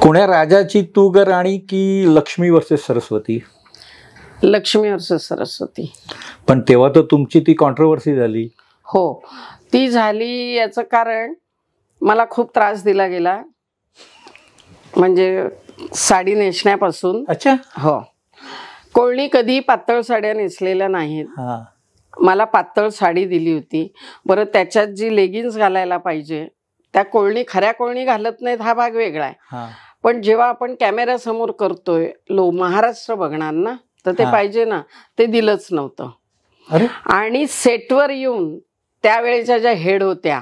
कोण्या राजाची तू ग राणी की लक्ष्मी वर्सेस सरस्वती? लक्ष्मी वर्सेस सरस्वती. पण तेव्हा तर तुमची ती कॉन्ट्रोवर्सी झाली. हो, ती झाली याचं कारण मला खूप त्रास दिला गेला, म्हणजे साडी नेसण्यापासून. अच्छा. हो, कोणी कधी पातळ साड्या नेसलेल्या नाहीत. हा, मला पातळ साडी दिली होती. बरं, त्याच्यात जी लेगिन्स घालायला पाहिजे त्या खऱ्या कोळणी घालत नाहीत, हा भाग वेगळा आहे. हा. पण जेव्हा आपण कॅमेरा समोर करतोय, महाराष्ट्र बघणार ना, तर ते हा. पाहिजे ना, ते दिलंच नव्हतं. अरे, आणि सेटवर येऊन त्यावेळेच्या ज्या हेड होत्या,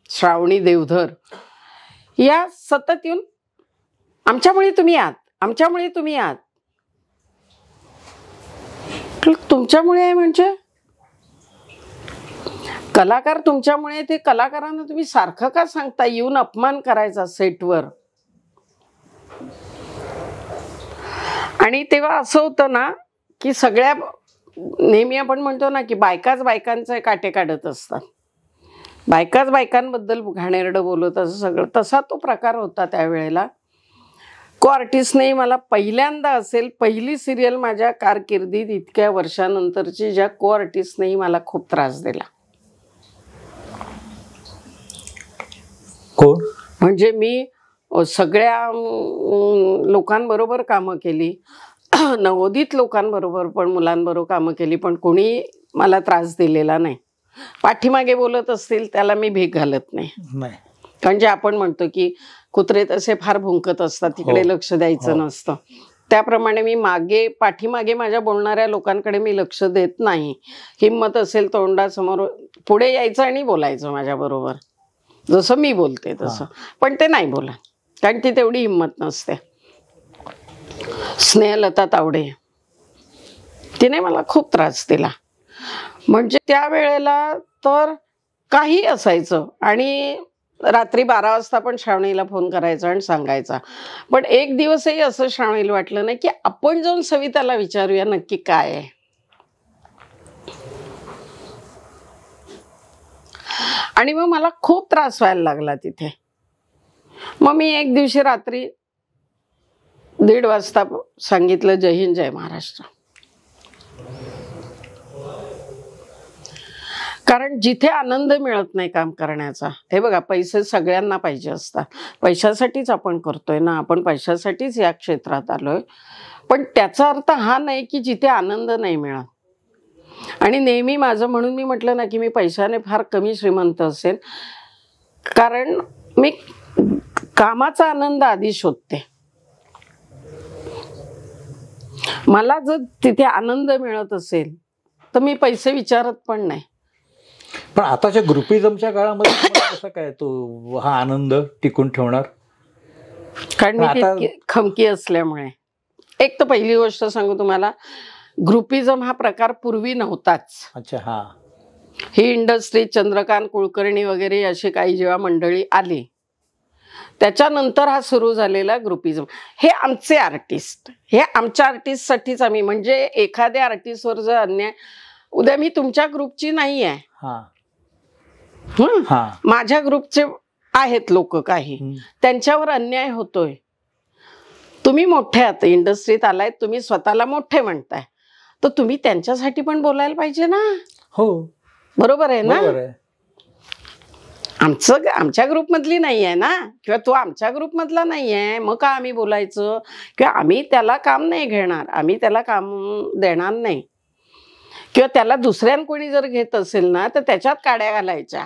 श्रावणी देवधर, या सतत येऊन आमच्यामुळे तुम्ही आहात, आमच्यामुळे तुम्ही आहात. तुमच्यामुळे आहे म्हणजे कलाकार तुमच्यामुळे, ते कलाकारांना तुम्ही सारखं का सांगता येऊन अपमान करायचा सेटवर? आणि तेव्हा असं होतं ना की सगळ्या, नेहमी आपण म्हणतो ना की बायकाच बायकांचे काटे काढत असतात, बायकाच बायकांबद्दल घाणेरडं बोलत, असं सगळं. तसा तो प्रकार होता त्यावेळेला. को आर्टिस्टने मला पहिल्यांदा असेल, पहिली सिरियल माझ्या कारकिर्दीत इतक्या वर्षानंतरची, ज्या को आर्टिस्टनेही मला खूप त्रास दिला. कोण? म्हणजे मी सगळ्या लोकांबरोबर कामं केली, नवोदित लोकांबरोबर पण, मुलांबरोबर कामं केली, पण कोणी मला त्रास दिलेला नाही. पाठीमागे बोलत असतील त्याला मी भीक घालत नाही. कारण जे आपण म्हणतो की कुत्रे तसे फार भुंकत असतात, तिकडे लक्ष द्यायचं नसतं, त्याप्रमाणे मी पाठीमागे माझ्या बोलणाऱ्या लोकांकडे मी लक्ष देत नाही. हिम्मत असेल तोंडासमोर पुढे यायचं आणि बोलायचं माझ्याबरोबर, जसं मी बोलते तसं. पण ते नाही बोला, कारण ती तेवढी हिम्मत नसते. स्नेहलता तावडे, तिने मला खूप त्रास दिला. म्हणजे त्यावेळेला तर काही असायचं, आणि रात्री 12 वाजता पण श्रावणीला फोन करायचा आणि सांगायचा. पण एक दिवसही असं श्रावणीला वाटलं नाही की आपण जाऊन सविताला विचारूया नक्की काय आहे. आणि मग मला खूप त्रास व्हायला लागला तिथे. मग मी एक दिवशी रात्री 1:30 वाजता सांगितलं, जय हिंद जय महाराष्ट्र. कारण जिथे आनंद मिळत नाही काम करण्याचा, हे बघा, पैसे सगळ्यांना पाहिजे असतात, पैशासाठीच आपण करतोय ना, आपण पैशासाठीच या क्षेत्रात आलोय. पण त्याचा अर्थ हा नाही की जिथे आनंद नाही मिळत. आणि नेहमी माझं, म्हणून मी म्हटलं ना की मी पैशाने फार कमी श्रीमंत असेल, कारण मी कामाचा आनंद आधी शोधते. मला जर तिथे आनंद मिळत असेल तर मी पैसे विचारत पण नाही. पण आताच्या ग्रुपिझमच्या काळामध्ये कसं काय तो हा आनंद टिकून ठेवणार? कारण मी तितकी खमकी असल्यामुळे. एक तर पहिली गोष्ट सांगू तुम्हाला, ग्रुपिझम हा प्रकार पूर्वी नव्हताच. अच्छा. हा, ही इंडस्ट्री, चंद्रकांत कुलकर्णी वगैरे अशी काही जेव्हा मंडळी आली, त्याच्यानंतर हा सुरू झालेला ग्रुपिझम. हे आमचे आर्टिस्ट, हे आमच्या आर्टिस्टसाठीच आम्ही, म्हणजे एखाद्या आर्टिस्टवर जर अन्याय, उद्या मी तुमच्या ग्रुपची नाही आहे, माझ्या ग्रुपचे आहेत लोक काही, त्यांच्यावर अन्याय होतोय. तुम्ही मोठे आहात, इंडस्ट्रीत आलाय, तुम्ही स्वतःला मोठे म्हणताय, तर तुम्ही त्यांच्यासाठी पण बोलायला पाहिजे ना. हो, बरोबर आहे ना. आमच्या ग्रुपमधली नाही आहे ना, किंवा तो आमच्या ग्रुपमधला नाही आहे, मग का आम्ही बोलायचं? किंवा आम्ही त्याला काम नाही घेणार, आम्ही त्याला काम देणार नाही, किंवा त्याला दुसऱ्यान कोणी जर घेत असेल ना तर त्याच्यात काड्या घालायच्या.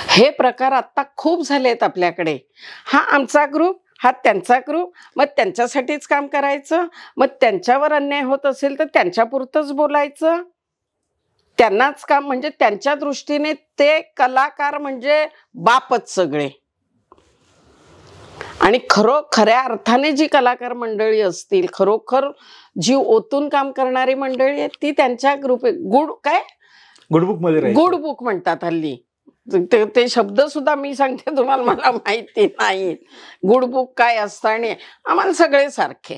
हे प्रकार आता खूप झालेत आपल्याकडे. हा आमचा ग्रुप, हा त्यांचा ग्रुप, मग त्यांच्यासाठीच काम करायचं, मग त्यांच्यावर अन्याय होत असेल तर त्यांच्यापुरतंच बोलायचं, त्यांनाच काम, म्हणजे त्यांच्या दृष्टीने ते कलाकार म्हणजे बापच सगळे. आणि खऱ्या अर्थाने जी कलाकार मंडळी असतील, खरोखर जीव ओतून काम करणारी मंडळी आहेत, ती त्यांच्या ग्रुप, गुडबुक मध्ये, गुडबुक म्हणतात हल्ली. ते शब्द सुद्धा मी सांगते तुम्हाला, मला माहिती नाही गुडबुक काय असतं. आणि आम्हाला सगळे सारखे,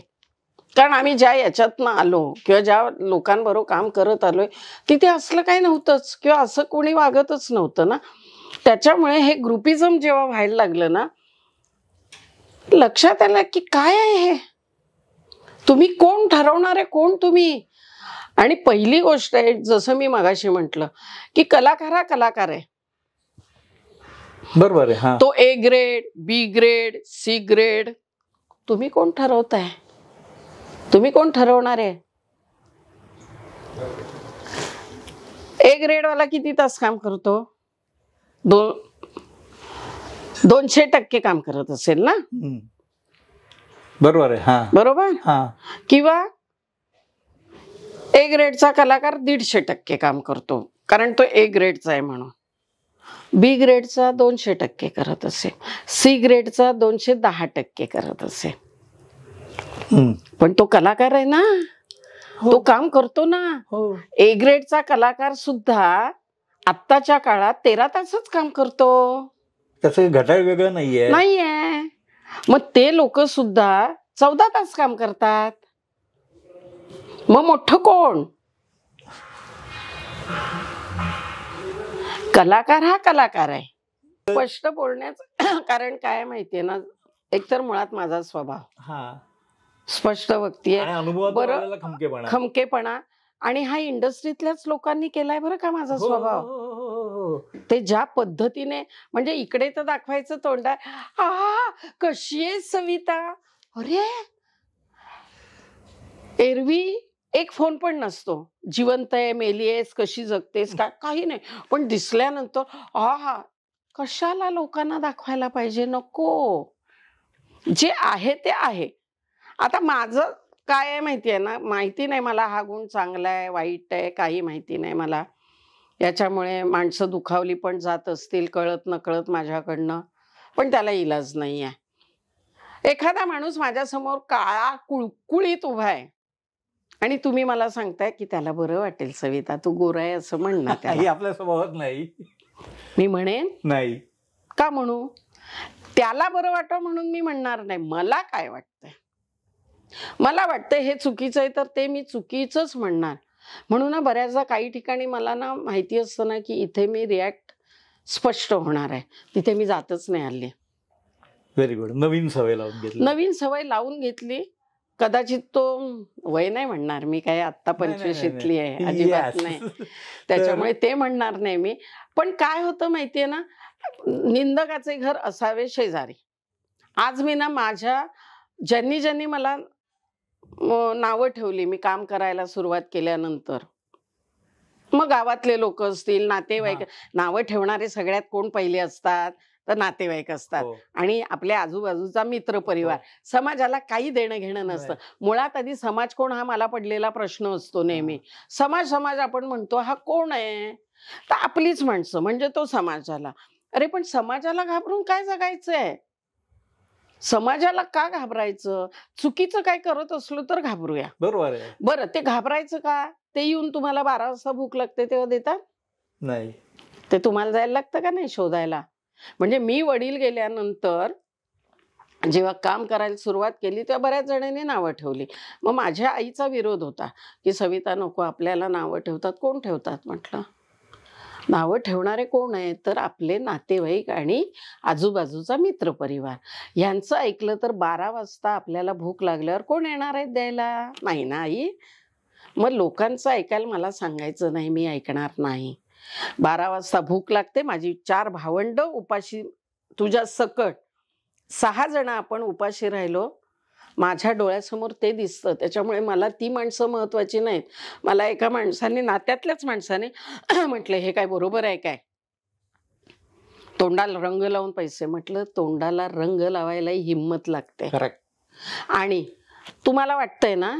कारण आम्ही ज्या याच्यातनं आलो किंवा ज्या लोकांबरोबर काम करत आलोय, तिथे असलं काही नव्हतंच, किंवा असं कोणी वागतच नव्हतं ना. त्याच्यामुळे हे ग्रुपिझम जेव्हा व्हायला लागलं ना, लक्षात आलं की काय आहे हे, तुम्ही कोण ठरवणार आहे, कोण तुम्ही. आणि पहिली गोष्ट आहे, जसं मी मगाशी म्हटलं की कलाकार हा कलाकार आहे. बरोबर आहे. हा, तो A grade, B grade, C grade, तुम्ही कोण ठरवताय, तुम्ही कोण ठरवणार आहे. A ग्रेड वाला किती तास काम करतो, 200% काम करत असेल ना. बरोबर आहे. हा, बरोबर. हा, किंवा A ग्रेडचा कलाकार 150% काम करतो, कारण तो A ग्रेडचा आहे म्हणून. B ग्रेडचा 200% करत असेल, C ग्रेडचा 210% करत असेल. पण तो कलाकार आहे ना, तो काम करतो ना. A ग्रेडचा कलाकार सुद्धा आत्ताच्या काळात 13 तासच काम करतो. त्याचं घड्याळ वेगळं नाहीये. मग ते लोक सुद्धा 14 तास काम करतात. मग मोठं कोण. कलाकार हा कलाकार आहे. स्पष्ट बोलण्याचं कारण काय माहितीये ना, एकतर मुळात माझा स्वभाव स्पष्ट वक्ती आहे. बरं, खमकेपणा. आणि हा इंडस्ट्रीतल्याच लोकांनी केलाय बरं का माझा स्वभाव. ते ज्या पद्धतीने, म्हणजे इकडे तर दाखवायचं तोंडा, कशी आहे सविता, अरे एरवी एक फोन पण नसतो, जिवंत आहे, मेली आहेस, कशी जगतेस, काही नाही. पण दिसल्यानंतर कशाला लोकांना दाखवायला पाहिजे, नको. जे आहे ते आहे. आता माझं काय आहे माहितीये ना, माहिती नाही मला हा गुण चांगला आहे वाईट आहे, काही माहिती नाही मला. याच्यामुळे माणसं दुखावली पण जात असतील कळत नकळत माझ्याकडनं, पण त्याला इलाज नाही आहे. एखादा माणूस माझ्यासमोर काळा कुळकुळीत उभा आहे आणि तुम्ही मला सांगताय की त्याला बरं वाटेल सविता तू गोरा आहे असं म्हणणं, त्याला आपल्या स्वभावात नाही. मी म्हणेन नाही. का म्हणू, त्याला बरं वाटतं म्हणून मी म्हणणार नाही. मला काय वाटतंय, मला वाटतं हे चुकीचं आहे तर ते मी चुकीचंच म्हणणार. म्हणून ना बऱ्याचदा काही ठिकाणी मला ना माहिती असतं ना की इथे मी रिॲक्ट स्पष्ट होणार आहे, तिथे मी जातच नाही हल्ली. Very good. नवीन सवय लावून घेतली. नवीन सवय लावून घेतली. कदाचित तो वय नाही म्हणणार मी, काय आत्ता 25ली आहे, अजिबात नाही. त्याच्यामुळे ते म्हणणार नाही मी. पण काय होतं माहितीये ना, निंदकाचे घर असावे शेजारी. आज मी ना माझ्या ज्यांनी मला नावं ठेवली मी काम करायला सुरुवात केल्यानंतर, मग गावातले लोक असतील, नातेवाईक. नावं ठेवणारे सगळ्यात कोण पहिले असतात तर नातेवाईक असतात. आणि आपल्या आजूबाजूचा मित्र परिवार. समाजाला काही देणं घेणं नसतं. मुळात आधी समाज कोण हा मला पडलेला प्रश्न असतो नेहमी. समाज आपण म्हणतो, हा कोण आहे, तर आपलीच माणसं, म्हणजे तो समाजाला. अरे पण समाजाला घाबरून काय जगायचंय, समाजाला का घाबरायचं. चुकीचं काय करत असलो तर घाबरूया, बरोबर आहे. बरं ते घाबरायचं का. ते येऊन तुम्हाला 12 वाजता भूक लागते तेव्हा देतात नाही, ते तुम्हाला जायला लागतं का नाही शोधायला. म्हणजे मी वडील गेल्यानंतर जेव्हा काम करायला सुरुवात केली तेव्हा बऱ्याच जणांनी नावं ठेवली. मग माझ्या आईचा विरोध होता की सविता नको, आपल्याला नावं ठेवतात. कोण ठेवतात म्हटलं, नावं ठेवणारे कोण आहेत तर आपले नातेवाईक आणि आजूबाजूचा मित्रपरिवार. यांचं ऐकलं तर 12 वाजता आपल्याला भूक लागल्यावर कोण येणार आहेत द्यायला, नाही ना आई. मग लोकांचं ऐकायला मला सांगायचं नाही, मी ऐकणार नाही. 12 वाजता भूक लागते, माझी 4 भावंड उपाशी, तुझ्या सकट 6 जण आपण उपाशी राहिलो, माझ्या डोळ्यासमोर ते दिसतं. त्याच्यामुळे मला ती माणसं महत्वाची नाहीत. मला एका माणसाने, नात्यातल्याच माणसाने म्हटलं हे काय बरोबर आहे काय, तोंडाला रंग लावून पैसे. म्हटलं तोंडाला रंग लावायलाही हिंमत लागते. आणि तुम्हाला वाटतंय ना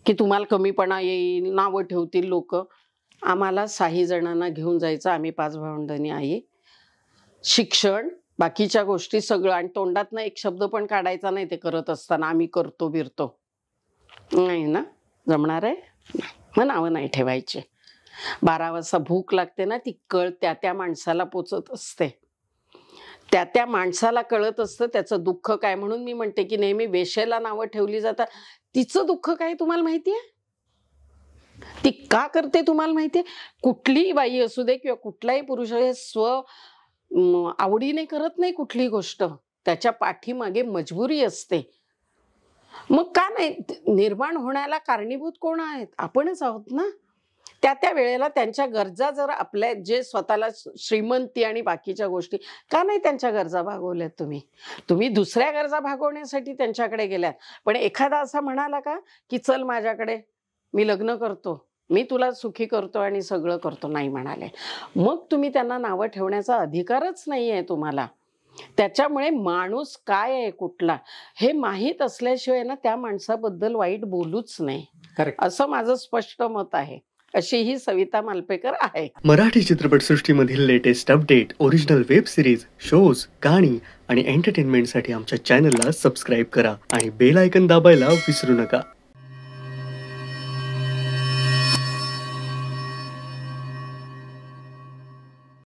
की तुम्हाला कमीपणा येईल, नावं ठेवतील लोक. आम्हाला 6 जणांना घेऊन जायचं, आम्ही 5 भावंडांनी आई, शिक्षण, बाकीच्या गोष्टी सगळं. आणि तोंडातनं एक शब्द पण काढायचा नाही ते करत असताना, आम्ही करतो बिरतो नाही ना, जमणार आहे. मग नावं नाही ठेवायचे. 12 वाजता भूक लागते ना, ती कळ त्या माणसाला पोचत असते, त्या माणसाला कळत असतं त्याचं दुःख काय. म्हणून मी म्हणते की नेहमी वेश्याला नावं ठेवली जातात. तिचं दुःख काय तुम्हाला माहितीये, ती का करते तुम्हाला माहितीये. कुठलीही बाई असू दे किंवा कुठलाही पुरुष, हे स्व आवडीने करत नाही कुठलीही गोष्ट, त्याच्या पाठीमागे मजबुरी असते. मग का नाही निर्माण होण्याला कारणीभूत कोण आहेत? आपणच आहोत ना. त्या वेळेला त्यांच्या गरजा जर आपल्या जे स्वतःला श्रीमंती आणि बाकीच्या गोष्टी, का नाही त्यांच्या गरजा भागवल्यात तुम्ही दुसऱ्या गरजा भागवण्यासाठी त्यांच्याकडे गेल्यात. पण एखादा असा म्हणाला का की चल माझ्याकडे, मी लग्न करतो, मी तुला सुखी करतो आणि सगळं करतो? नाही म्हणाले. मग तुम्ही त्यांना नावं ठेवण्याचा अधिकारच नाही आहे तुम्हाला. त्याच्यामुळे माणूस काय आहे कुठला हे माहीत असल्याशिवाय ना त्या माणसाबद्दल वाईट बोलूच नाही, करेक्ट. असं माझं स्पष्ट मत आहे. अशी ही सविता मालपेकर आहे. मराठी चित्रपटसृष्टीमधील latest update, original web series, shows, गाणी आणि एंटरटेनमेंटसाठी आमच्या चॅनलला सबस्क्राईब करा आणि बेल आयकॉन दाबायला विसरू नका.